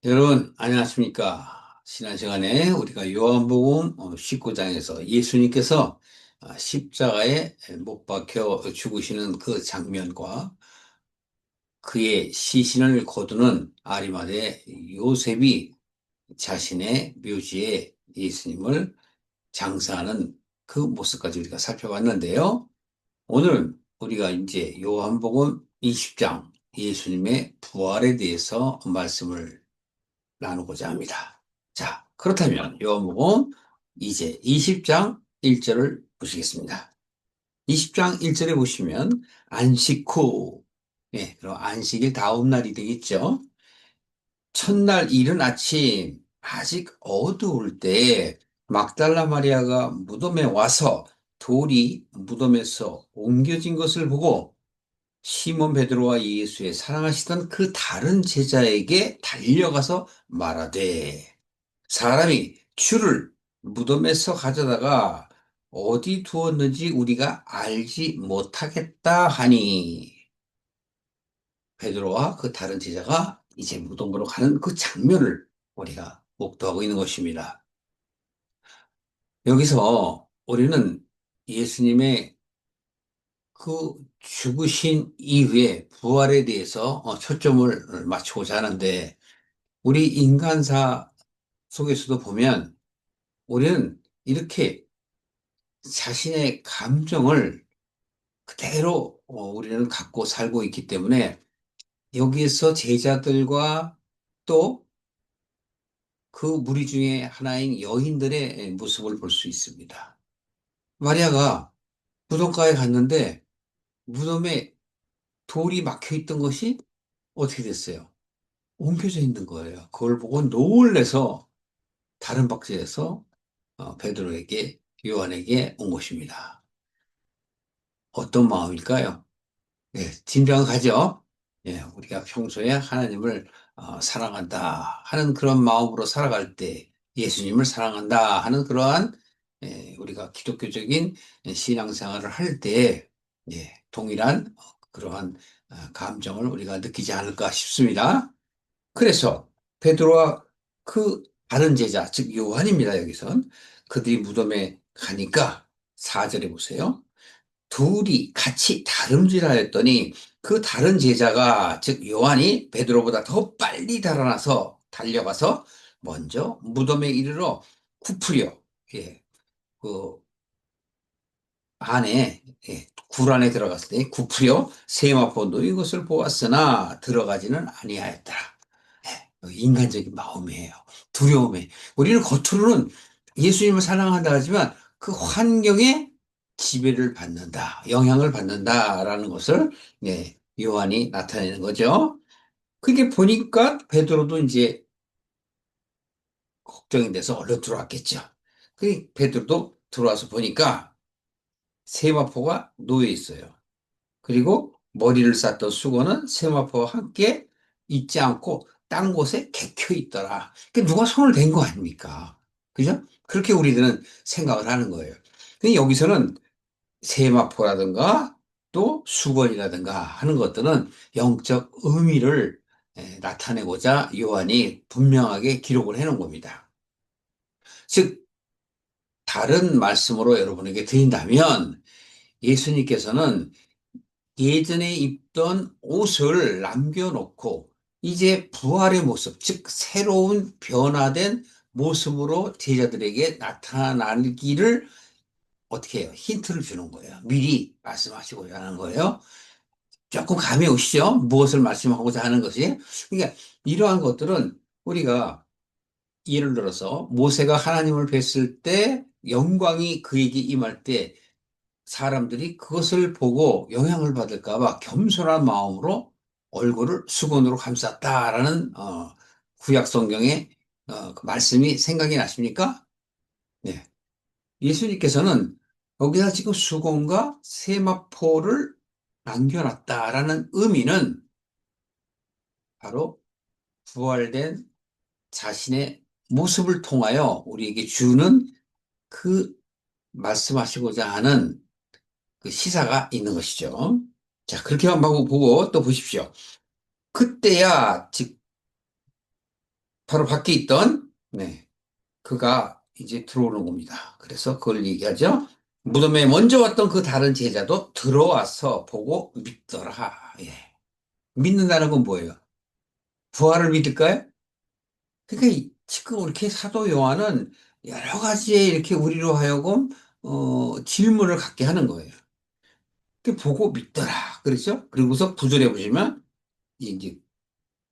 여러분, 안녕하십니까. 지난 시간에 우리가 요한복음 19장에서 예수님께서 십자가에 못 박혀 죽으시는 그 장면과 그의 시신을 거두는 아리마대 요셉이 자신의 묘지에 예수님을 장사하는 그 모습까지 우리가 살펴봤는데요. 오늘은 우리가 이제 요한복음 20장 예수님의 부활에 대해서 말씀을 나누고자 합니다. 자, 그렇다면 요한복음 이제 20장 1절을 보시겠습니다. 20장 1절에 보시면 안식 후, 그럼 안식일 다음 날이 되겠죠. 첫날 이른 아침 아직 어두울 때 막달라 마리아가 무덤에 와서 돌이 무덤에서 옮겨진 것을 보고 시몬 베드로와 예수의 사랑하시던 그 다른 제자에게 달려가서 말하되 사람이 주를 무덤에서 가져다가 어디 두었는지 우리가 알지 못하겠다 하니 베드로와 그 다른 제자가 이제 무덤으로 가는 그 장면을 우리가 목도하고 있는 것입니다. 여기서 우리는 예수님의 그 죽으신 이후에 부활에 대해서 초점을 맞추고자 하는데 우리 인간사 속에서도 보면 우리는 이렇게 자신의 감정을 그대로 우리는 갖고 살고 있기 때문에 여기에서 제자들과 또 그 무리 중에 하나인 여인들의 모습을 볼 수 있습니다. 마리아가 무덤가에 갔는데 무덤에 돌이 막혀 있던 것이 어떻게 됐어요? 옮겨져 있는 거예요. 그걸 보고 놀래서 다른 박스에서 베드로에게 요한에게 온 것입니다. 어떤 마음일까요? 짐작은 가죠. 우리가 평소에 하나님을 사랑한다 하는 그런 마음으로 살아갈 때 예수님을 사랑한다 하는 그러한 우리가 기독교적인 신앙생활을 할 때 동일한 그러한 감정을 우리가 느끼지 않을까 싶습니다. 그래서 베드로와 그 다른 제자, 즉 요한입니다. 여기선 그들이 무덤에 가니까 4절에 보세요. 둘이 같이 다름질하였더니 그 다른 제자가 즉 요한이 베드로보다 더 빨리 달려가서 먼저 무덤에 이르러 구부려 그 안에 굴 안에 들어갔을 때 구부려 세마포 놓인 것을 보았으나 들어가지는 아니하였더라. 인간적인 마음이에요. 두려움에. 우리는 겉으로는 예수님을 사랑한다 하지만 그 환경에 지배를 받는다, 영향을 받는다라는 것을 요한이 나타내는 거죠. 그게 보니까 베드로도 이제 걱정이 돼서 얼른 들어왔겠죠. 그 베드로도 들어와서 보니까 세마포가 놓여 있어요. 그리고 머리를 쌌던 수건은 세마포와 함께 있지 않고 딴 곳에 개켜 있더라. 그러니까 누가 손을 댄 거 아닙니까? 그죠? 그렇게 우리들은 생각을 하는 거예요. 근데 여기서는 세마포라든가 또 수건이라든가 하는 것들은 영적 의미를 나타내고자 요한이 분명하게 기록을 해놓은 겁니다. 즉, 다른 말씀으로 여러분에게 드린다면 예수님께서는 예전에 입던 옷을 남겨놓고 이제 부활의 모습, 즉 새로운 변화된 모습으로 제자들에게 나타나기를 어떻게 해요? 힌트를 주는 거예요. 미리 말씀하시고자 하는 거예요. 조금 감이 오시죠? 무엇을 말씀하고자 하는 것이. 그러니까 이러한 것들은 우리가 예를 들어서 모세가 하나님을 뵀을 때 영광이 그에게 임할 때 사람들이 그것을 보고 영향을 받을까 봐 겸손한 마음으로 얼굴을 수건으로 감쌌다라는 구약 성경의 그 말씀이 생각이 나십니까? 네. 예수님께서는 여기다 지금 수건과 세마포를 남겨놨다라는 의미는 바로 부활된 자신의 모습을 통하여 우리에게 주는 그 말씀하시고자 하는 그 시사가 있는 것이죠. 자, 그렇게만 보고 또 보십시오. 그때야, 즉, 바로 밖에 있던, 네, 그가 이제 들어오는 겁니다. 그래서 그걸 얘기하죠. 무덤에 먼저 왔던 그 다른 제자도 들어와서 보고 믿더라. 예. 믿는다는 건 뭐예요? 부활을 믿을까요? 그러니까 지금 이렇게 사도 요한은 여러 가지의 이렇게 우리로 하여금 질문을 갖게 하는 거예요. 그 보고 믿더라. 그렇죠? 그리고서 구절에 보시면 이제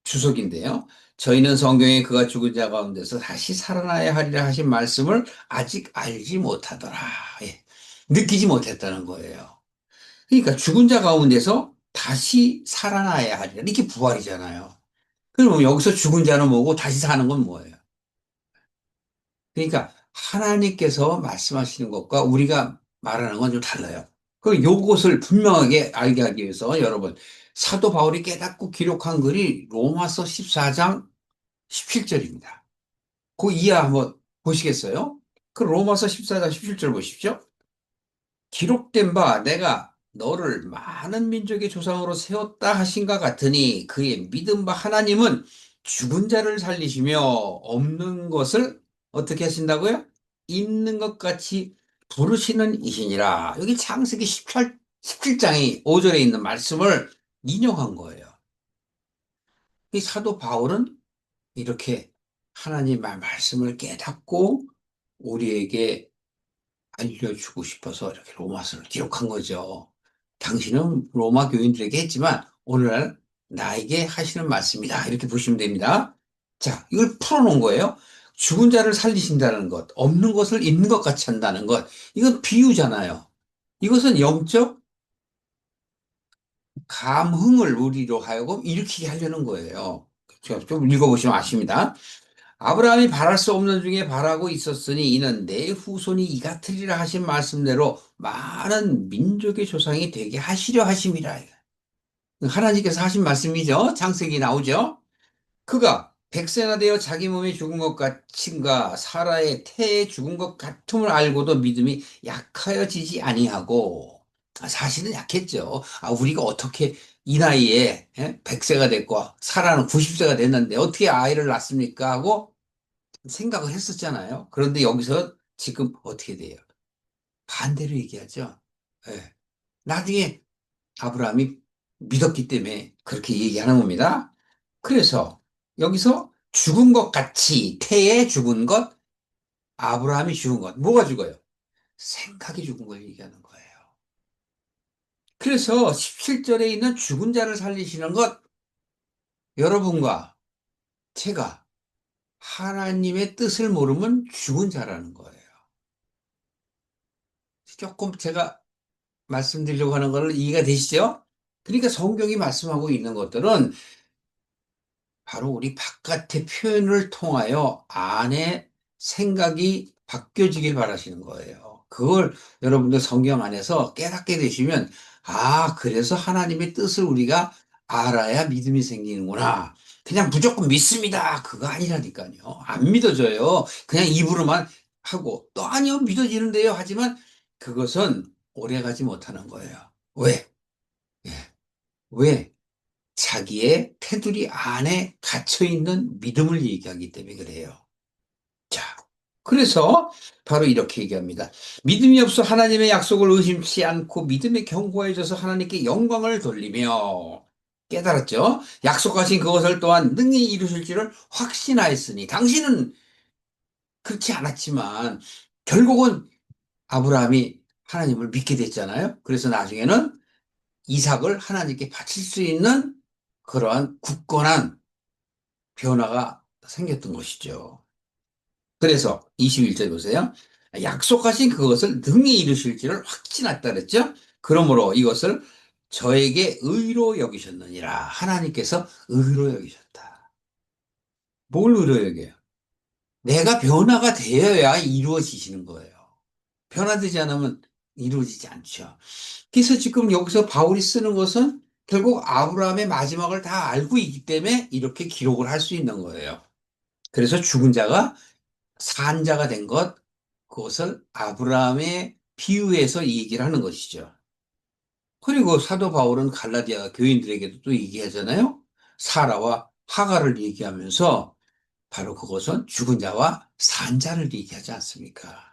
주석인데요. 저희는 성경에 그가 죽은 자 가운데서 다시 살아나야 하리라 하신 말씀을 아직 알지 못하더라. 예. 느끼지 못했다는 거예요. 그러니까 죽은 자 가운데서 다시 살아나야 하리라. 이렇게 부활이잖아요. 그럼 여기서 죽은 자는 뭐고 다시 사는 건 뭐예요? 그러니까 하나님께서 말씀하시는 것과 우리가 말하는 건 좀 달라요. 그 요것을 분명하게 알게 하기 위해서 여러분 사도 바울이 깨닫고 기록한 글이 로마서 14장 17절입니다. 그 이하 한번 보시겠어요? 그 로마서 14장 17절 보십시오. 기록된 바 내가 너를 많은 민족의 조상으로 세웠다 하신가 같으니 그의 믿은 바 하나님은 죽은 자를 살리시며 없는 것을 어떻게 하신다고요? 있는 것 같이 부르시는 이시니라. 여기 창세기 17장이 5절에 있는 말씀을 인용한 거예요. 이 사도 바울은 이렇게 하나님의 말씀을 깨닫고 우리에게 알려주고 싶어서 이렇게 로마서를 기록한 거죠. 당신은 로마 교인들에게 했지만 오늘날 나에게 하시는 말씀이다. 이렇게 보시면 됩니다. 자, 이걸 풀어놓은 거예요. 죽은 자를 살리신다는 것, 없는 것을 있는 것 같이 한다는 것, 이건 비유잖아요. 이것은 영적 감흥을 우리로 하여금 일으키게 하려는 거예요. 좀 읽어보시면 아십니다. 아브라함이 바랄 수 없는 중에 바라고 있었으니 이는 내 후손이 이 같으리라 하신 말씀대로 많은 민족의 조상이 되게 하시려 하심이라. 하나님께서 하신 말씀이죠. 창세기 나오죠. 그가 백세나 되어 자기 몸이 죽은 것 같은가 사라의 태에 죽은 것 같음을 알고도 믿음이 약하여지지 아니하고 사실은 약했죠. 우리가 어떻게 이 나이에 100세가 됐고 사라는 90세가 됐는데 어떻게 아이를 낳습니까? 하고 생각을 했었잖아요. 그런데 여기서 지금 어떻게 돼요? 반대로 얘기하죠. 예. 나중에 아브라함이 믿었기 때문에 그렇게 얘기하는 겁니다. 그래서 여기서 죽은 것 같이 태에 죽은 것, 아브라함이 죽은 것, 뭐가 죽어요? 생각이 죽은 걸 얘기하는 거예요. 그래서 17절에 있는 죽은 자를 살리시는 것, 여러분과 제가 하나님의 뜻을 모르면 죽은 자라는 거예요. 조금 제가 말씀드리려고 하는 거를 이해가 되시죠? 그러니까 성경이 말씀하고 있는 것들은 바로 우리 바깥의 표현을 통하여 안에 생각이 바뀌어지길 바라시는 거예요. 그걸 여러분들 성경 안에서 깨닫게 되시면, 그래서 하나님의 뜻을 우리가 알아야 믿음이 생기는구나. 그냥 무조건 믿습니다. 그거 아니라니까요. 안 믿어져요. 그냥 입으로만 하고, 또 아니요, 믿어지는데요. 하지만 그것은 오래 가지 못하는 거예요. 왜? 예. 왜? 자기의 테두리 안에 갇혀 있는 믿음을 얘기하기 때문에 그래요. 자, 그래서 바로 이렇게 얘기합니다. 믿음이 없어 하나님의 약속을 의심치 않고 믿음에 견고해져서 하나님께 영광을 돌리며 깨달았죠. 약속하신 그것을 또한 능히 이루실 줄을 확신하였으니 당신은 그렇지 않았지만 결국은 아브라함이 하나님을 믿게 됐잖아요. 그래서 나중에는 이삭을 하나님께 바칠 수 있는 그러한 굳건한 변화가 생겼던 것이죠. 그래서 21절 보세요. 약속하신 그것을 능히 이루실 줄을 확신했다 그랬죠? 그러므로 이것을 저에게 의로 여기셨느니라. 하나님께서 의로 여기셨다. 뭘 의로 여겨요? 내가 변화가 되어야 이루어지시는 거예요. 변화되지 않으면 이루어지지 않죠. 그래서 지금 여기서 바울이 쓰는 것은 결국 아브라함의 마지막을 다 알고 있기 때문에 이렇게 기록을 할 수 있는 거예요. 그래서 죽은 자가 산 자가 된 것, 그것을 아브라함의 비유해서 얘기를 하는 것이죠. 그리고 사도 바울은 갈라디아 교인들에게도 또 얘기하잖아요. 사라와 하가를 얘기하면서 바로 그것은 죽은 자와 산 자를 얘기하지 않습니까?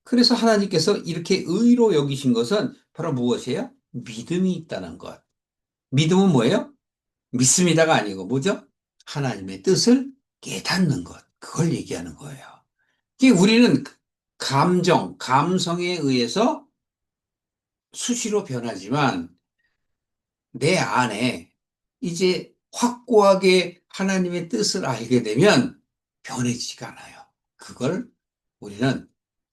그래서 하나님께서 이렇게 의로 여기신 것은 바로 무엇이에요? 믿음이 있다는 것. 믿음은 뭐예요? 믿습니다가 아니고 뭐죠? 하나님의 뜻을 깨닫는 것. 그걸 얘기하는 거예요. 이게 우리는 감정, 감성에 의해서 수시로 변하지만 내 안에 이제 확고하게 하나님의 뜻을 알게 되면 변해지지가 않아요. 그걸 우리는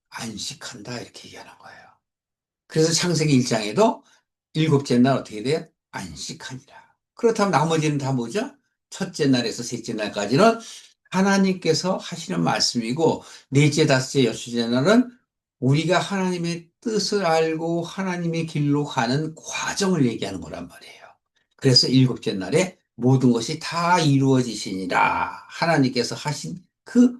안식한다 이렇게 얘기하는 거예요. 그래서 창세기 1장에도 일곱째 날 어떻게 돼요? 안식하니라. 그렇다면 나머지는 다 뭐죠? 첫째 날에서 셋째 날까지는 하나님께서 하시는 말씀이고, 넷째, 다섯째, 여섯째 날은 우리가 하나님의 뜻을 알고 하나님의 길로 가는 과정을 얘기하는 거란 말이에요. 그래서 일곱째 날에 모든 것이 다 이루어지시니라. 하나님께서 하신 그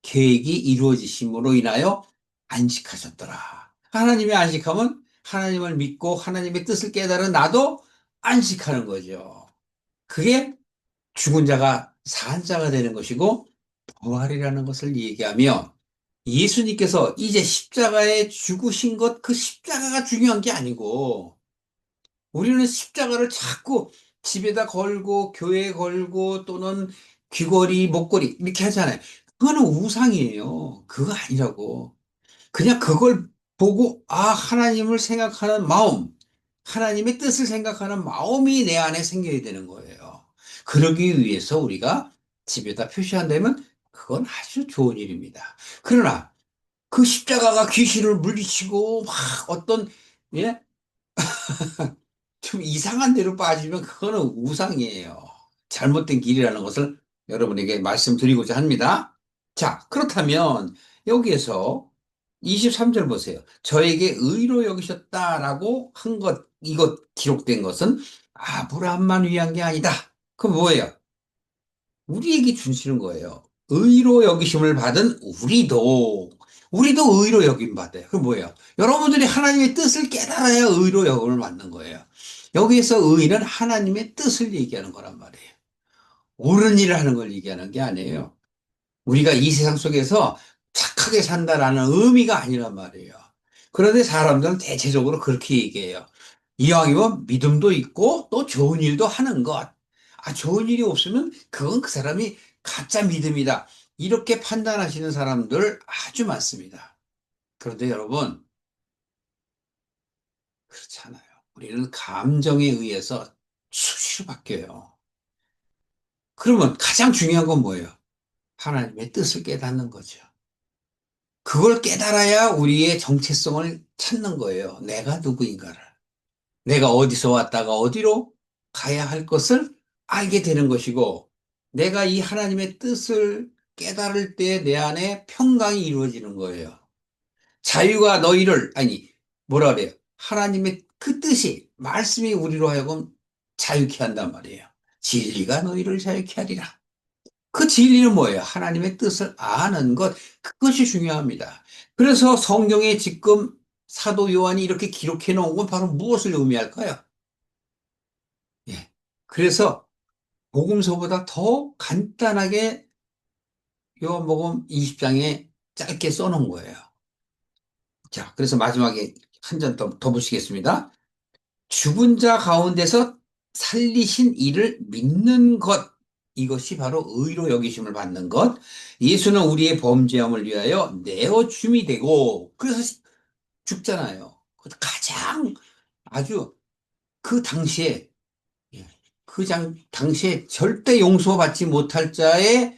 계획이 이루어지심으로 인하여 안식하셨더라. 하나님의 안식함은 하나님을 믿고 하나님의 뜻을 깨달은 나도 안식하는 거죠. 그게 죽은 자가 산 자가 되는 것이고 부활이라는 것을 얘기하며, 예수님께서 이제 십자가에 죽으신 것, 그 십자가가 중요한 게 아니고, 우리는 십자가를 자꾸 집에다 걸고 교회에 걸고 또는 귀걸이, 목걸이 이렇게 하잖아요. 그거는 우상이에요. 그거 아니라고. 그냥 그걸 보고 하나님을 생각하는 마음, 하나님의 뜻을 생각하는 마음이 내 안에 생겨야 되는 거예요. 그러기 위해서 우리가 집에다 표시한다면 그건 아주 좋은 일입니다. 그러나 그 십자가가 귀신을 물리치고 막 어떤, 예? 좀 이상한 데로 빠지면 그거는 우상이에요. 잘못된 길이라는 것을 여러분에게 말씀드리고자 합니다. 자, 그렇다면 여기에서 23절 보세요. 저에게 의로 여기셨다라고 한 것, 이것 기록된 것은 아브라함만 위한 게 아니다. 그럼 뭐예요? 우리에게 주시는 거예요. 의로 여기심을 받은 우리도 의로 여김 받아요. 그럼 뭐예요? 여러분들이 하나님의 뜻을 깨달아야 의로 여김을 받는 거예요. 여기에서 의는 하나님의 뜻을 얘기하는 거란 말이에요. 옳은 일을 하는 걸 얘기하는 게 아니에요. 우리가 이 세상 속에서 착하게 산다라는 의미가 아니란 말이에요. 그런데 사람들은 대체적으로 그렇게 얘기해요. 이왕이면 믿음도 있고 또 좋은 일도 하는 것. 좋은 일이 없으면 그건 그 사람이 가짜 믿음이다. 이렇게 판단하시는 사람들 아주 많습니다. 그런데 여러분, 그렇지 않아요. 우리는 감정에 의해서 수시로 바뀌어요. 그러면 가장 중요한 건 뭐예요? 하나님의 뜻을 깨닫는 거죠. 그걸 깨달아야 우리의 정체성을 찾는 거예요. 내가 누구인가를. 내가 어디서 왔다가 어디로 가야 할 것을 알게 되는 것이고, 내가 이 하나님의 뜻을 깨달을 때 내 안에 평강이 이루어지는 거예요. 자유가 너희를, 아니, 뭐라 그래요? 하나님의 그 뜻이, 말씀이 우리로 하여금 자유케 한단 말이에요. 진리가 너희를 자유케 하리라. 그 진리는 뭐예요? 하나님의 뜻을 아는 것, 그것이 중요합니다. 그래서 성경에 지금 사도 요한이 이렇게 기록해 놓은 건 바로 무엇을 의미할까요? 예. 그래서 복음서보다 더 간단하게 요한복음 20장에 짧게 써놓은 거예요. 자, 그래서 마지막에 한 점 더 보시겠습니다. 죽은 자 가운데서 살리신 이를 믿는 것. 이것이 바로 의로 여기심을 받는 것. 예수는 우리의 범죄함을 위하여 내어 줌이 되고, 그래서 죽잖아요. 가장 아주 그 당시에, 예, 당시에 절대 용서받지 못할 자의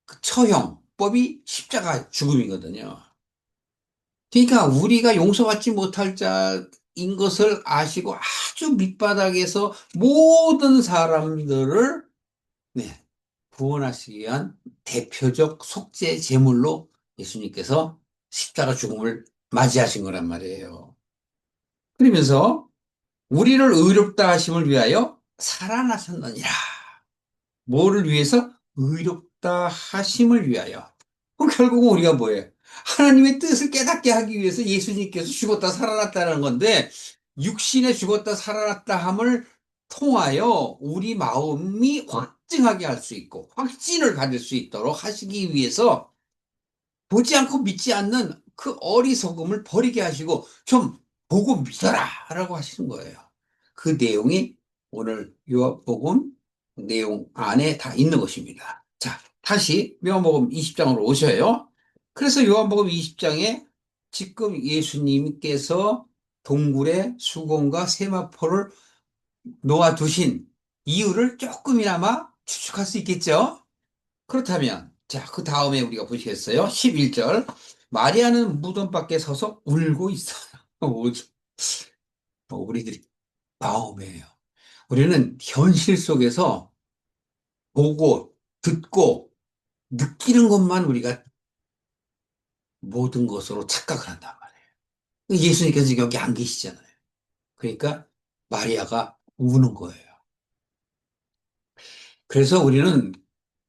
그 처형법이 십자가 죽음이거든요. 그러니까 우리가 용서받지 못할 자인 것을 아시고 아주 밑바닥에서 모든 사람들을, 네, 구원하시기 위한 대표적 속죄 제물로 예수님께서 십자가 죽음을 맞이하신 거란 말이에요. 그러면서 우리를 의롭다 하심을 위하여 살아나셨느니라. 뭐를 위해서? 의롭다 하심을 위하여. 그럼 결국은 우리가 뭐예요? 하나님의 뜻을 깨닫게 하기 위해서 예수님께서 죽었다 살아났다는 건데, 육신에 죽었다 살아났다 함을 통하여 우리 마음이 확증하게 할 수 있고 확신을 가질 수 있도록 하시기 위해서 보지 않고 믿지 않는 그 어리석음을 버리게 하시고 좀 보고 믿어라 라고 하시는 거예요. 그 내용이 오늘 요한복음 내용 안에 다 있는 것입니다. 자, 다시 요한복음 20장으로 오셔요. 그래서 요한복음 20장에 지금 예수님께서 동굴에 수건과 세마포를 놓아두신 이유를 조금이나마 추측할 수 있겠죠? 그렇다면, 자, 그 다음에 우리가 보시겠어요? 11절. 마리아는 무덤 밖에 서서 울고 있어요. 오죠. 우리들이 마음이에요. 우리는 현실 속에서 보고, 듣고, 느끼는 것만 우리가 모든 것으로 착각을 한단 말이에요. 예수님께서 여기 안 계시잖아요. 그러니까 마리아가 우는 거예요. 그래서 우리는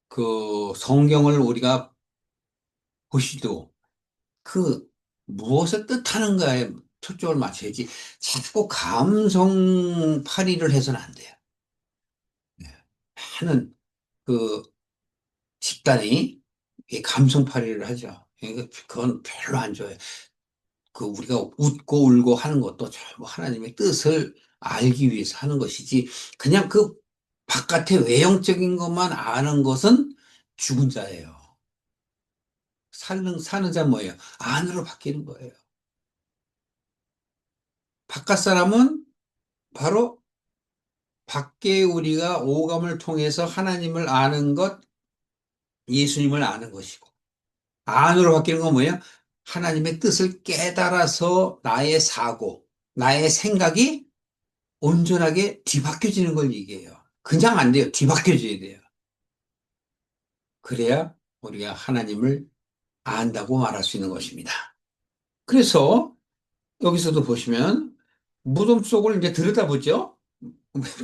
그 성경을 우리가 보시도 그 무엇을 뜻하는가에 초점을 맞춰야지 자꾸 감성팔이를 해서는 안 돼요. 네. 많은 그 집단이 이 감성팔이를 하죠. 그건 별로 안 좋아요. 그 우리가 웃고 울고 하는 것도 전부 하나님의 뜻을 알기 위해서 하는 것이지 그냥 그 바깥의 외형적인 것만 아는 것은 죽은 자예요. 사는 자 뭐예요? 안으로 바뀌는 거예요. 바깥 사람은 바로 밖에 우리가 오감을 통해서 하나님을 아는 것, 예수님을 아는 것이고, 안으로 바뀌는 건 뭐예요? 하나님의 뜻을 깨달아서 나의 사고, 나의 생각이 온전하게 뒤바뀌어지는 걸 얘기해요. 그냥 안 돼요. 뒤바뀌어져야 돼요. 그래야 우리가 하나님을 안다고 말할 수 있는 것입니다. 그래서 여기서도 보시면 무덤 속을 이제 들여다보죠.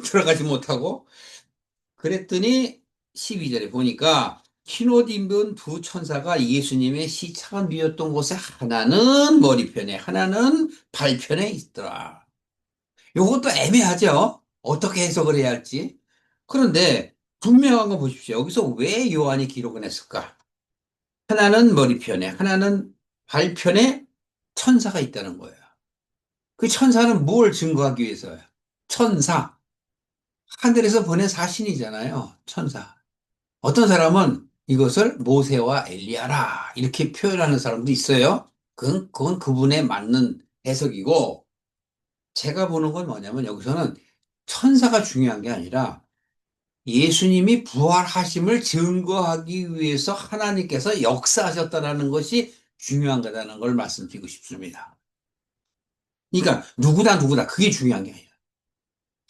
들어가지 못하고. 그랬더니 12절에 보니까 흰옷 입은 두 천사가 예수님의 시차가 누웠던 곳에 하나는 머리편에 하나는 발편에 있더라. 요것도 애매하죠? 어떻게 해석을 해야 할지. 그런데 분명한 거 보십시오. 여기서 왜 요한이 기록을 했을까? 하나는 머리편에 하나는 발편에 천사가 있다는 거예요. 그 천사는 뭘 증거하기 위해서요? 천사. 하늘에서 보낸 사신이잖아요. 천사. 어떤 사람은 이것을 모세와 엘리야라 이렇게 표현하는 사람도 있어요. 그건 그분에 맞는 해석이고 제가 보는 건 뭐냐면 여기서는 천사가 중요한 게 아니라 예수님이 부활하심을 증거하기 위해서 하나님께서 역사하셨다는 것이 중요한 거다는 걸 말씀드리고 싶습니다. 그러니까 누구다 그게 중요한 게 아니라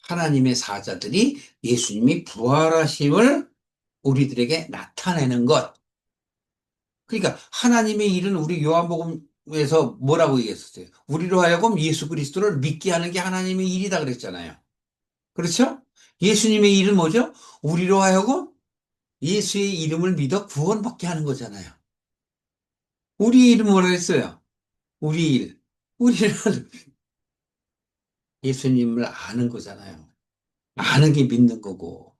하나님의 사자들이 예수님이 부활하심을 우리들에게 나타내는 것. 그러니까 하나님의 일은 우리 요한복음에서 뭐라고 얘기했었어요? 우리로 하여금 예수 그리스도를 믿게 하는 게 하나님의 일이다 그랬잖아요. 그렇죠? 예수님의 일은 뭐죠? 우리로 하여금 예수의 이름을 믿어 구원받게 하는 거잖아요. 우리 이름 뭐라 했어요? 우리 일. 우리는 예수님을 아는 거잖아요. 아는 게 믿는 거고,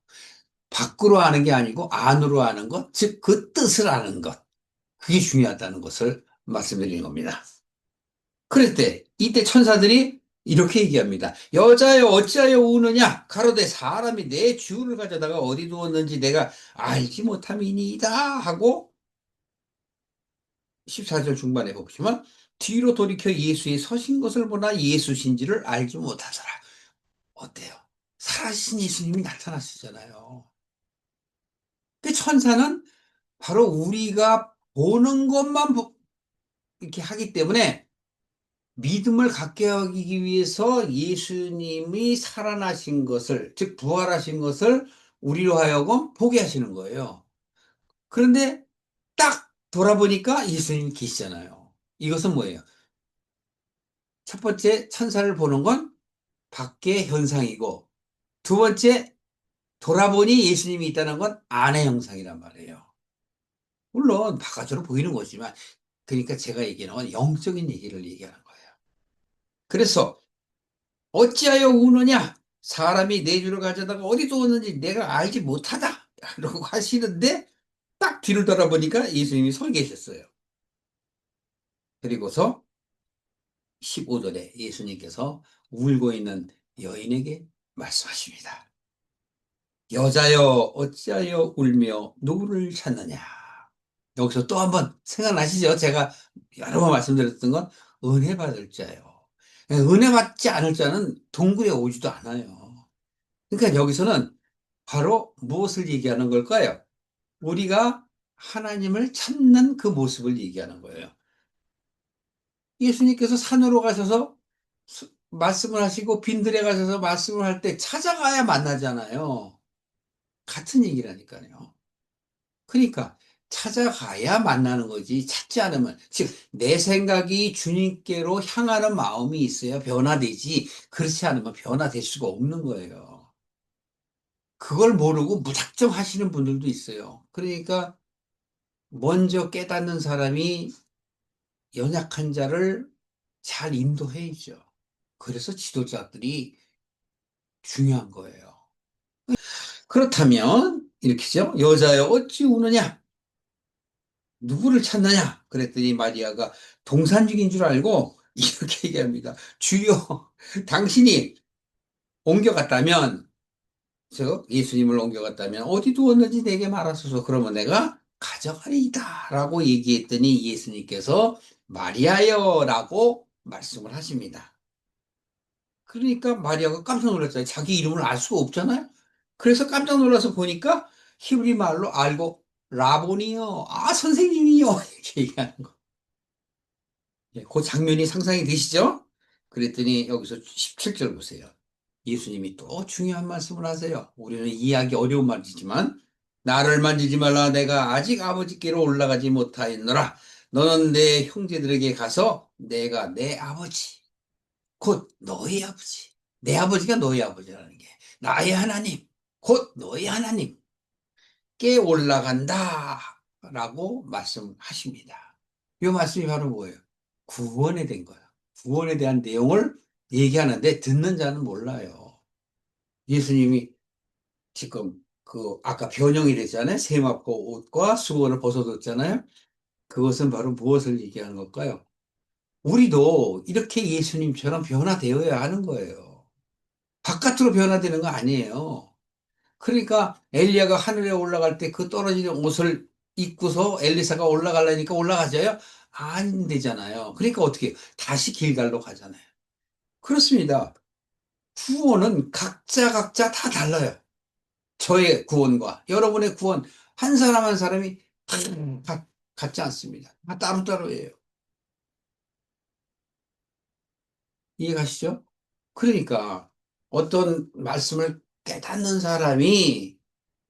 밖으로 아는 게 아니고 안으로 아는 것, 즉 그 뜻을 아는 것. 그게 중요하다는 것을 말씀드리는 겁니다. 그럴 때, 이때 천사들이 이렇게 얘기합니다. 여자여 어찌하여 우느냐? 가로되 사람이 내 주를 가져다가 어디 두었는지 내가 알지 못함이니이다 하고 14절 중반에 보시면 뒤로 돌이켜 예수의 서신 것을 보나 예수신지를 알지 못하더라. 어때요? 살아계신 예수님이 나타났었잖아요. 그 천사는 바로 우리가 보는 것만 이렇게 하기 때문에 믿음을 갖게 하기 위해서 예수님이 살아나신 것을, 즉 부활하신 것을 우리로 하여금 보게 하시는 거예요. 그런데 딱 돌아보니까 예수님이 계시잖아요. 이것은 뭐예요? 첫 번째 천사를 보는 건 밖의 현상이고 두 번째 돌아보니 예수님이 있다는 건 안의 형상이란 말이에요. 물론 바깥으로 보이는 거지만 그러니까 제가 얘기하는 건 영적인 얘기를 얘기하는 거예요. 그래서 어찌하여 우느냐? 사람이 내 주를 가져다가 어디 두었는지 내가 알지 못하다. 라고 하시는데 딱 뒤를 돌아보니까 예수님이 서 계셨어요. 그리고서 15절에 예수님께서 울고 있는 여인에게 말씀하십니다. 여자여 어찌하여 울며 누구를 찾느냐. 여기서 또 한번 생각나시죠? 제가 여러 번 말씀드렸던 건 은혜 받을 자요. 은혜 받지 않을 자는 동굴에 오지도 않아요. 그러니까 여기서는 바로 무엇을 얘기하는 걸까요? 우리가 하나님을 찾는 그 모습을 얘기하는 거예요. 예수님께서 산으로 가셔서 말씀을 하시고 빈들에 가셔서 말씀을 할 때 찾아가야 만나잖아요. 같은 얘기라니까요. 그러니까 찾아가야 만나는 거지 찾지 않으면 즉 내 생각이 주님께로 향하는 마음이 있어야 변화되지 그렇지 않으면 변화될 수가 없는 거예요. 그걸 모르고 무작정 하시는 분들도 있어요. 그러니까 먼저 깨닫는 사람이 연약한 자를 잘 인도해야죠. 그래서 지도자들이 중요한 거예요. 그렇다면 이렇게죠. 여자여 어찌 우느냐? 누구를 찾느냐? 그랬더니 마리아가 동산중인 줄 알고 이렇게 얘기합니다. 주여, 당신이 옮겨갔다면, 저 예수님을 옮겨갔다면 어디 두었는지 내게 말하소서. 그러면 내가 가져가리이다. 라고 얘기했더니 예수님께서 마리아여 라고 말씀을 하십니다. 그러니까 마리아가 깜짝 놀랐잖아요. 자기 이름을 알 수가 없잖아요. 그래서 깜짝 놀라서 보니까 히브리 말로 알고 라보니요. 아, 선생님이요. 이렇게 얘기하는 거. 예, 그 장면이 상상이 되시죠? 그랬더니 여기서 17절 보세요. 예수님이 또 중요한 말씀을 하세요. 우리는 이해하기 어려운 말이지만 나를 만지지 말라 내가 아직 아버지께로 올라가지 못하였노라. 너는 내 형제들에게 가서 내가 내 아버지 곧 너의 아버지 내 아버지가 너의 아버지라는 게 나의 하나님 곧 너의 하나님께 올라간다 라고 말씀하십니다. 이 말씀이 바로 뭐예요? 구원에 대한 거예요. 구원에 대한 내용을 얘기하는데 듣는 자는 몰라요. 예수님이 지금 그 아까 변형이 됐잖아요. 세마포 옷과 수건을 벗어뒀잖아요. 그것은 바로 무엇을 얘기하는 걸까요? 우리도 이렇게 예수님처럼 변화되어야 하는 거예요. 바깥으로 변화되는 거 아니에요. 그러니까 엘리야가 하늘에 올라갈 때 그 떨어지는 옷을 입고서 엘리사가 올라가려니까 올라가져요? 안 되잖아요. 그러니까 어떻게 해요? 다시 길갈로 가잖아요. 그렇습니다. 구원은 각자 다 달라요. 저의 구원과 여러분의 구원 한 사람 한 사람이 다 같지 않습니다. 다 따로따로예요. 이해가시죠? 그러니까 어떤 말씀을 깨닫는 사람이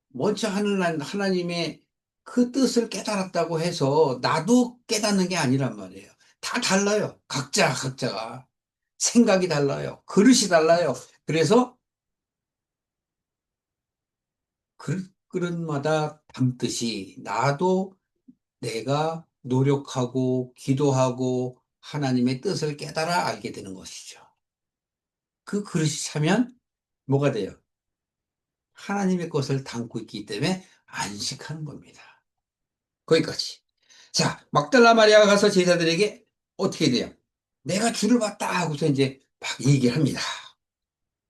먼저 하나님의 그 뜻을 깨달았다고 해서 나도 깨닫는 게 아니란 말이에요. 다 달라요. 각자가. 생각이 달라요. 그릇이 달라요. 그래서 그릇마다 담듯이 나도 내가 노력하고 기도하고 하나님의 뜻을 깨달아 알게 되는 것이죠. 그 그릇이 차면 뭐가 돼요? 하나님의 것을 담고 있기 때문에 안식하는 겁니다. 거기까지. 자, 막달라 마리아가 가서 제자들에게 어떻게 돼요? 내가 주를 봤다 하고서 이제 막 얘기를 합니다.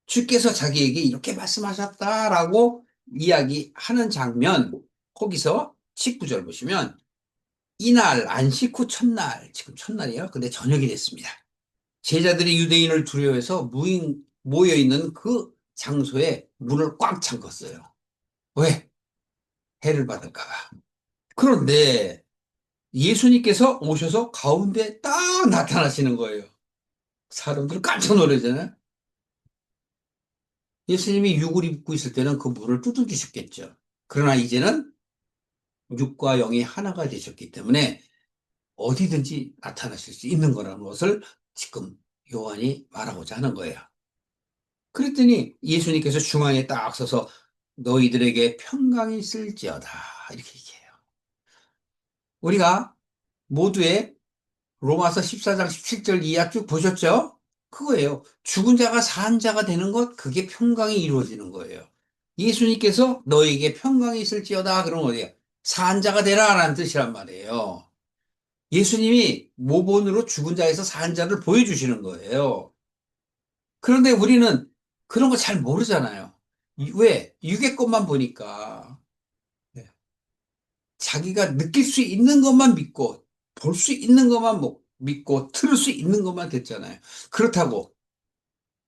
주께서 자기에게 이렇게 말씀하셨다라고 이야기하는 장면, 거기서 19절 보시면 이날 안식 후 첫날, 지금 첫날이에요. 근데 저녁이 됐습니다. 제자들이 유대인을 두려워해서 모여 있는 그 장소에 문을 꽉 잠궜어요. 왜? 해를 받을까 봐. 그런데 예수님께서 오셔서 가운데 딱 나타나시는 거예요. 사람들 깜짝 놀라잖아요. 예수님이 육을 입고 있을 때는 그 문을 두들기셨겠죠. 그러나 이제는 육과 영이 하나가 되셨기 때문에 어디든지 나타나실 수 있는 거라는 것을 지금 요한이 말하고자 하는 거예요. 그랬더니 예수님께서 중앙에 딱 서서 너희들에게 평강이 있을지어다 이렇게 얘기해요. 우리가 모두의 로마서 14장 17절 이하 쭉 보셨죠? 그거예요. 죽은 자가 산 자가 되는 것, 그게 평강이 이루어지는 거예요. 예수님께서 너에게 평강이 있을지어다. 그러면 어디야? 산자가 되라. 라는 뜻이란 말이에요. 예수님이 모본으로 죽은 자에서 산 자를 보여주시는 거예요. 그런데 우리는 그런 거 잘 모르잖아요. 왜? 육의 것만 보니까. 네. 자기가 느낄 수 있는 것만 믿고, 볼 수 있는 것만 믿고, 들을 수 있는 것만 됐잖아요. 그렇다고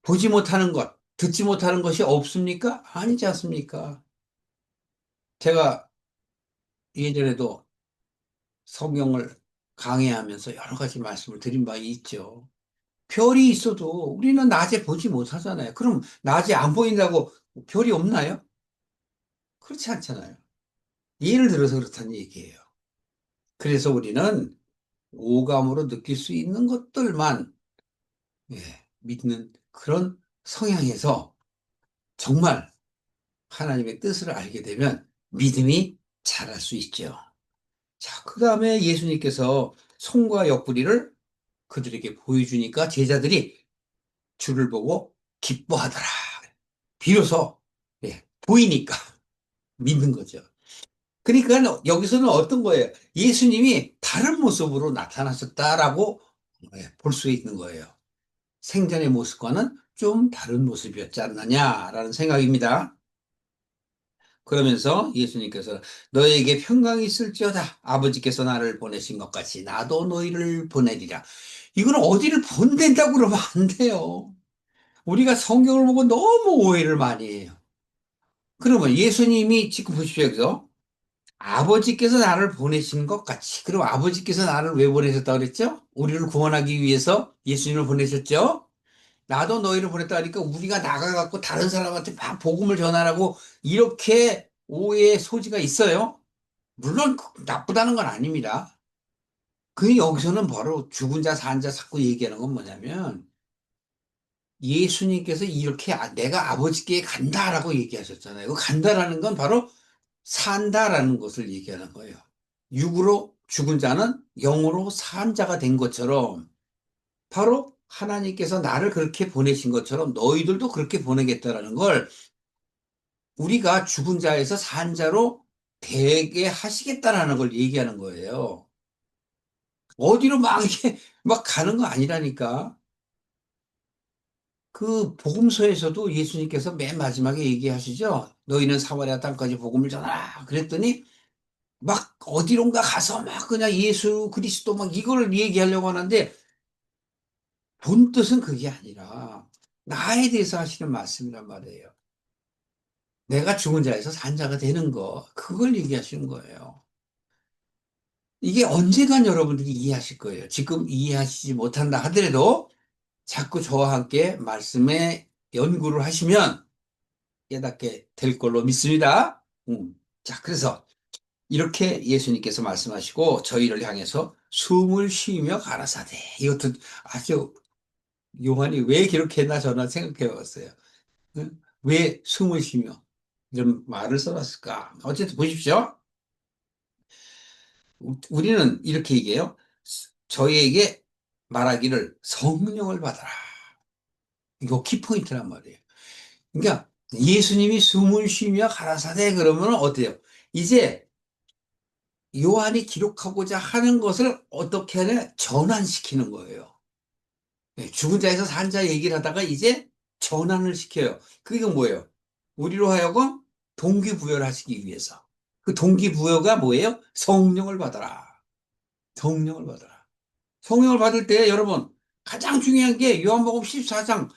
보지 못하는 것, 듣지 못하는 것이 없습니까? 아니지 않습니까? 제가 예전에도 성경을 강의하면서 여러 가지 말씀을 드린 바 있죠. 별이 있어도 우리는 낮에 보지 못하잖아요. 그럼 낮에 안 보인다고 별이 없나요? 그렇지 않잖아요. 예를 들어서 그렇다는 얘기예요. 그래서 우리는 오감으로 느낄 수 있는 것들만 예, 믿는 그런 성향에서 정말 하나님의 뜻을 알게 되면 믿음이 자랄 수 있죠. 자, 그 다음에 예수님께서 손과 옆구리를 그들에게 보여주니까 제자들이 주를 보고 기뻐하더라. 비로소 보이니까 믿는 거죠. 그러니까 여기서는 어떤 거예요? 예수님이 다른 모습으로 나타나셨다라고 볼 수 있는 거예요. 생전의 모습과는 좀 다른 모습이었지 않느냐라는 생각입니다. 그러면서 예수님께서 너에게 평강이 있을지어다. 아버지께서 나를 보내신 것 같이 나도 너희를 보내리라. 이건 어디를 보낸다고 그러면 안 돼요. 우리가 성경을 보고 너무 오해를 많이 해요. 그러면 예수님이 지금 보십시오. 여기서 아버지께서 나를 보내신 것 같이. 그럼 아버지께서 나를 왜 보내셨다고 그랬죠? 우리를 구원하기 위해서 예수님을 보내셨죠? 나도 너희를 보냈다 하니까 우리가 나가갖고 다른 사람한테 막 복음을 전하라고 이렇게 오해의 소지가 있어요. 물론 나쁘다는 건 아닙니다. 그 여기서는 바로 죽은 자, 산 자 자꾸 얘기하는 건 뭐냐면 예수님께서 이렇게 내가 아버지께 간다라고 얘기하셨잖아요. 그 간다라는 건 바로 산다라는 것을 얘기하는 거예요. 육으로 죽은 자는 영으로 산 자가 된 것처럼 바로 하나님께서 나를 그렇게 보내신 것처럼 너희들도 그렇게 보내겠다라는 걸 우리가 죽은 자에서 산 자로 되게 하시겠다라는 걸 얘기하는 거예요. 어디로 막 이렇게 막 가는 거 아니라니까. 그 복음서에서도 예수님께서 맨 마지막에 얘기하시죠. 너희는 사마리아 땅까지 복음을 전하라. 그랬더니 막 어디론가 가서 막 그냥 예수 그리스도 막 이걸 얘기하려고 하는데 본 뜻은 그게 아니라 나에 대해서 하시는 말씀이란 말이에요. 내가 죽은 자에서 산 자가 되는 거, 그걸 얘기하시는 거예요. 이게 언젠간 여러분들이 이해하실 거예요. 지금 이해하시지 못한다 하더라도 자꾸 저와 함께 말씀에 연구를 하시면 깨닫게 될 걸로 믿습니다. 자, 그래서 이렇게 예수님께서 말씀하시고 저희를 향해서 숨을 쉬며 가라사대. 이것도 아주 요한이 왜 기록했나 저는 생각해 봤어요. 응? 왜 숨을 쉬며 이런 말을 써놨을까? 어쨌든 보십시오. 우리는 이렇게 얘기해요. 저희에게 말하기를 성령을 받아라. 이거 키포인트란 말이에요. 그러니까 예수님이 숨을 쉬며 가라사대 그러면 어때요? 이제 요한이 기록하고자 하는 것을 어떻게 하냐? 전환시키는 거예요. 죽은 자에서 산 자 얘기를 하다가 이제 전환을 시켜요. 그게 뭐예요? 우리로 하여금 동기부여를 하시기 위해서. 그 동기부여가 뭐예요? 성령을 받아라. 성령을 받아라. 성령을 받을 때 여러분 가장 중요한 게 요한복음 14장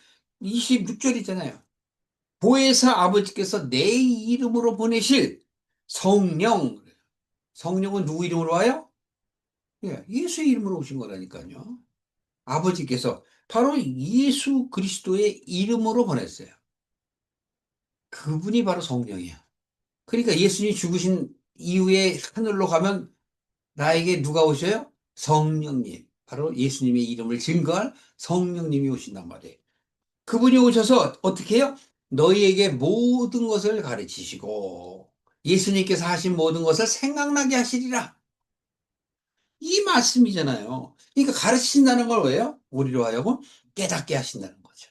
26절이잖아요. 보혜사 아버지께서 내 이름으로 보내실 성령. 성령은 누구 이름으로 와요? 예수의 이름으로 오신 거라니까요. 아버지께서 바로 예수 그리스도의 이름으로 보냈어요. 그분이 바로 성령이야. 그러니까 예수님이 죽으신 이후에 하늘로 가면 나에게 누가 오셔요? 성령님. 바로 예수님의 이름을 증거할 성령님이 오신단 말이에요. 그분이 오셔서 어떻게 해요? 너희에게 모든 것을 가르치시고 예수님께서 하신 모든 것을 생각나게 하시리라. 이 말씀이잖아요. 그러니까 가르치신다는 걸 왜요? 우리로 하여금 깨닫게 하신다는 거죠.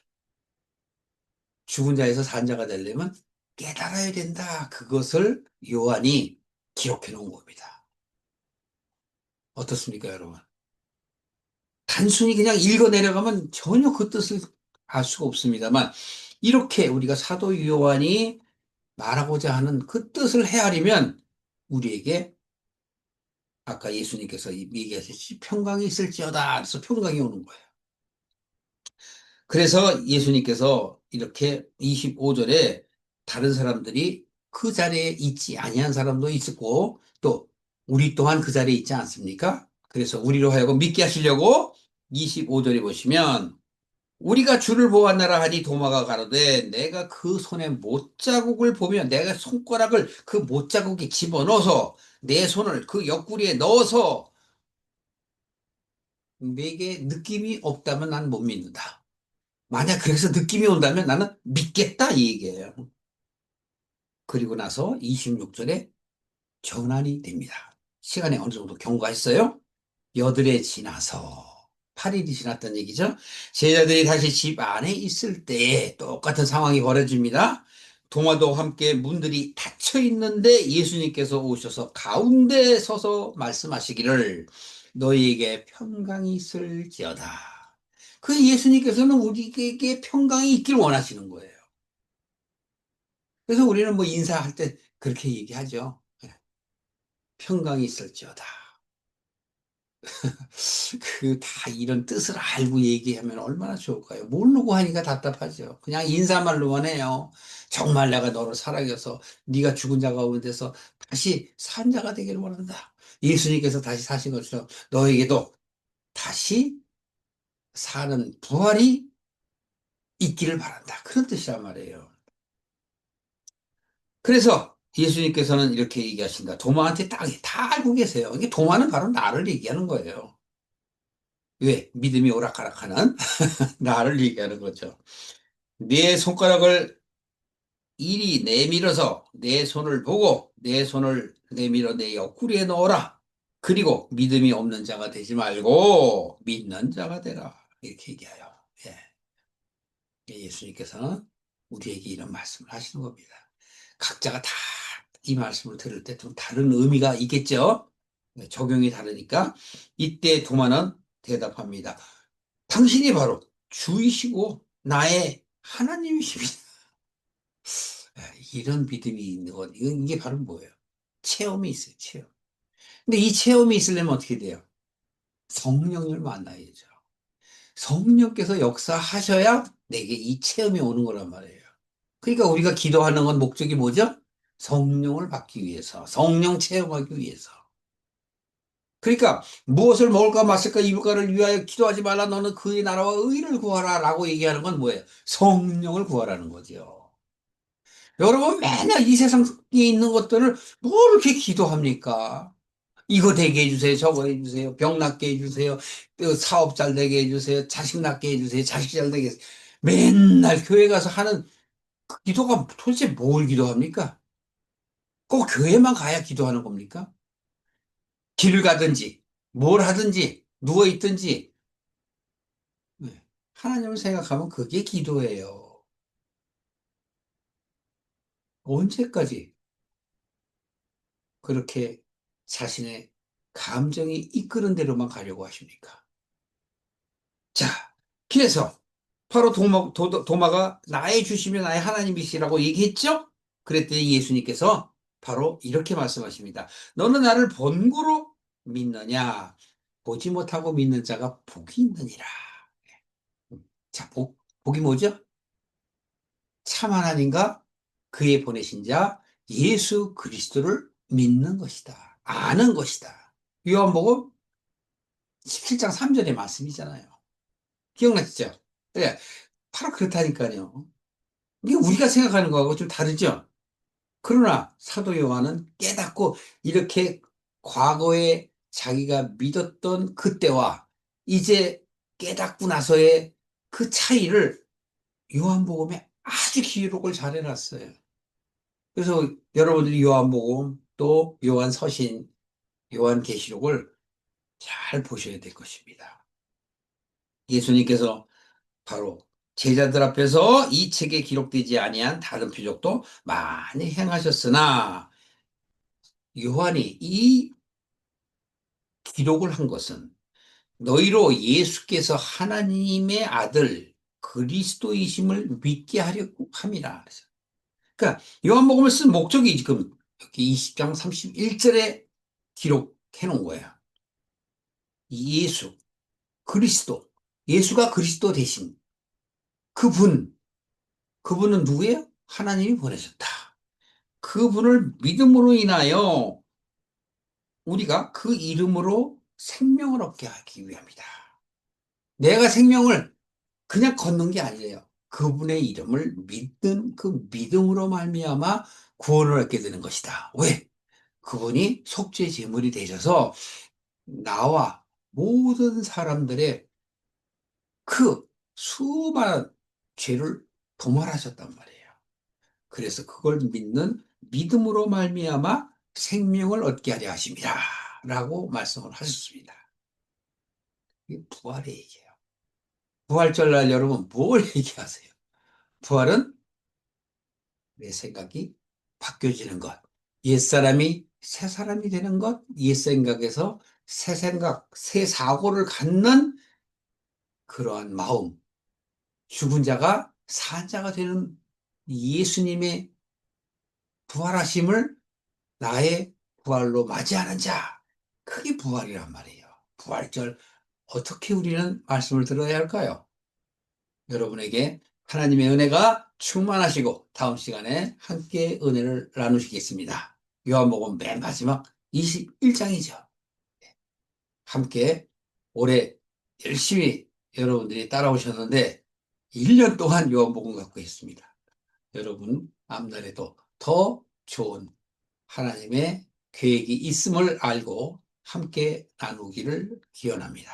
죽은 자에서 산 자가 되려면 깨달아야 된다. 그것을 요한이 기록해 놓은 겁니다. 어떻습니까, 여러분? 단순히 그냥 읽어 내려가면 전혀 그 뜻을 알 수가 없습니다만, 이렇게 우리가 사도 요한이 말하고자 하는 그 뜻을 헤아리면 우리에게 아까 예수님께서 얘기하셨지 평강이 있을지어다. 그래서 평강이 오는 거예요. 그래서 예수님께서 이렇게 25절에 다른 사람들이 그 자리에 있지 아니한 사람도 있었고 또 우리 또한 그 자리에 있지 않습니까? 그래서 우리로 하여금 믿게 하시려고 25절에 보시면 우리가 주를 보았나라 하니 도마가 가로되 내가 그 손에 못자국을 보면 내가 손가락을 그 못자국에 집어넣어서 내 손을 그 옆구리에 넣어서 내게 느낌이 없다면 난 못 믿는다. 만약 그래서 느낌이 온다면 나는 믿겠다 이 얘기예요. 그리고 나서 26절에 전환이 됩니다. 시간이 어느 정도 경과했어요? 여들에 지나서 8일이 지났다는 얘기죠. 제자들이 다시 집 안에 있을 때 똑같은 상황이 벌어집니다. 도마도 함께 문들이 닫혀 있는데 예수님께서 오셔서 가운데 서서 말씀하시기를 너희에게 평강이 있을지어다. 그 예수님께서는 우리에게 평강이 있길 원하시는 거예요. 그래서 우리는 뭐 인사할 때 그렇게 얘기하죠. 평강이 있을지어다. 그 다 이런 뜻을 알고 얘기하면 얼마나 좋을까요? 모르고 하니까 답답하죠. 그냥 인사말로만 해요. 정말 내가 너를 사랑해서 네가 죽은 자가 가운데서 다시 산 자가 되기를 원한다. 예수님께서 다시 사신 것처럼 너에게도 다시 사는 부활이 있기를 바란다. 그런 뜻이란 말이에요. 그래서 예수님께서는 이렇게 얘기하신다. 도마한테 다 알고 계세요. 이게 도마는 바로 나를 얘기하는 거예요. 왜? 믿음이 오락가락하는 나를 얘기하는 거죠. 네 손가락을 이리 내밀어서 내 손을 보고 내 손을 내밀어 내 옆구리에 넣어라. 그리고 믿음이 없는 자가 되지 말고 믿는 자가 되라. 이렇게 얘기해요. 예. 예수님께서는 우리에게 이런 말씀을 하시는 겁니다. 각자가 다 이 말씀을 들을 때 좀 다른 의미가 있겠죠? 네, 적용이 다르니까 이때 도마는 대답합니다. 당신이 바로 주이시고 나의 하나님이십니다. 이런 믿음이 있는 것, 이게 바로 뭐예요? 체험이 있어요, 체험. 근데 이 체험이 있으려면 어떻게 돼요? 성령을 만나야죠. 성령께서 역사하셔야 내게 이 체험이 오는 거란 말이에요. 그러니까 우리가 기도하는 건 목적이 뭐죠? 성령을 받기 위해서, 성령 체험하기 위해서. 그러니까 무엇을 먹을까 마실까 입을까를 위하여 기도하지 말라 너는 그의 나라와 의를 구하라 라고 얘기하는 건 뭐예요? 성령을 구하라는 거죠. 여러분 맨날 이 세상에 있는 것들을 뭘 이렇게 기도합니까? 이거 되게 해주세요. 저거 해주세요. 병 낫게 해주세요. 또 사업 잘 되게 해주세요. 자식 낳게 해주세요. 자식 잘 되게 해주세요. 맨날 교회 가서 하는 그 기도가 도대체 뭘 기도합니까? 꼭 교회만 가야 기도하는 겁니까? 길을 가든지 뭘 하든지 누워 있든지 네. 하나님을 생각하면 그게 기도예요. 언제까지 그렇게 자신의 감정이 이끄는 대로만 가려고 하십니까? 자, 그래서 바로 도마가 나의 주시면 나의 하나님이시라고 얘기했죠? 그랬더니 예수님께서 바로 이렇게 말씀하십니다. 너는 나를 본고로 믿느냐? 보지 못하고 믿는 자가 복이 있느니라. 자, 복이 뭐죠? 참 하나님과 그의 보내신 자 예수 그리스도를 믿는 것이다. 아는 것이다. 요한복음 17장 3절의 말씀이잖아요. 기억나시죠? 네, 바로 그렇다니까요. 이게 우리가 생각하는 거하고 좀 다르죠? 그러나 사도 요한은 깨닫고 이렇게 과거에 자기가 믿었던 그때와 이제 깨닫고 나서의 그 차이를 요한복음에 아주 기록을 잘 해놨어요. 그래서 여러분들이 요한복음 또 요한서신, 요한계시록을 잘 보셔야 될 것입니다. 예수님께서 바로 제자들 앞에서 이 책에 기록되지 아니한 다른 표적도 많이 행하셨으나 요한이 이 기록을 한 것은 너희로 예수께서 하나님의 아들 그리스도이심을 믿게 하려고 함이라. 그러니까 요한복음을 쓴 목적이 지금 여기 20장 31절에 기록해 놓은 거예요. 예수, 그리스도, 예수가 그리스도 대신 그분, 그분은 누구예요? 하나님이 보내셨다. 그분을 믿음으로 인하여 우리가 그 이름으로 생명을 얻게 하기 위함이다. 내가 생명을 그냥 걷는 게 아니에요. 그분의 이름을 믿는 그 믿음으로 말미암아 구원을 얻게 되는 것이다. 왜? 그분이 속죄 제물이 되셔서 나와 모든 사람들의 그 수많은 죄를 도말하셨단 말이에요. 그래서 그걸 믿는 믿음으로 말미암아 생명을 얻게 하려 하심이라 라고 말씀을 하셨습니다. 이게 부활의 얘기예요. 부활절날 여러분 뭘 얘기하세요? 부활은 내 생각이 바뀌어지는 것. 옛사람이 새 사람이 되는 것, 옛 생각에서 새 생각, 새 사고를 갖는 그러한 마음, 죽은 자가 산 자가 되는 예수님의 부활하심을 나의 부활로 맞이하는 자, 그게 부활이란 말이에요. 부활절 어떻게 우리는 말씀을 들어야 할까요? 여러분에게 하나님의 은혜가 충만하시고 다음 시간에 함께 은혜를 나누시겠습니다. 요한복음 맨 마지막 21장이죠. 함께 올해 열심히 여러분들이 따라오셨는데 1년 동안 요한복음 갖고 있습니다. 여러분 앞날에도 더 좋은 하나님의 계획이 있음을 알고 함께 나누기를 기원합니다.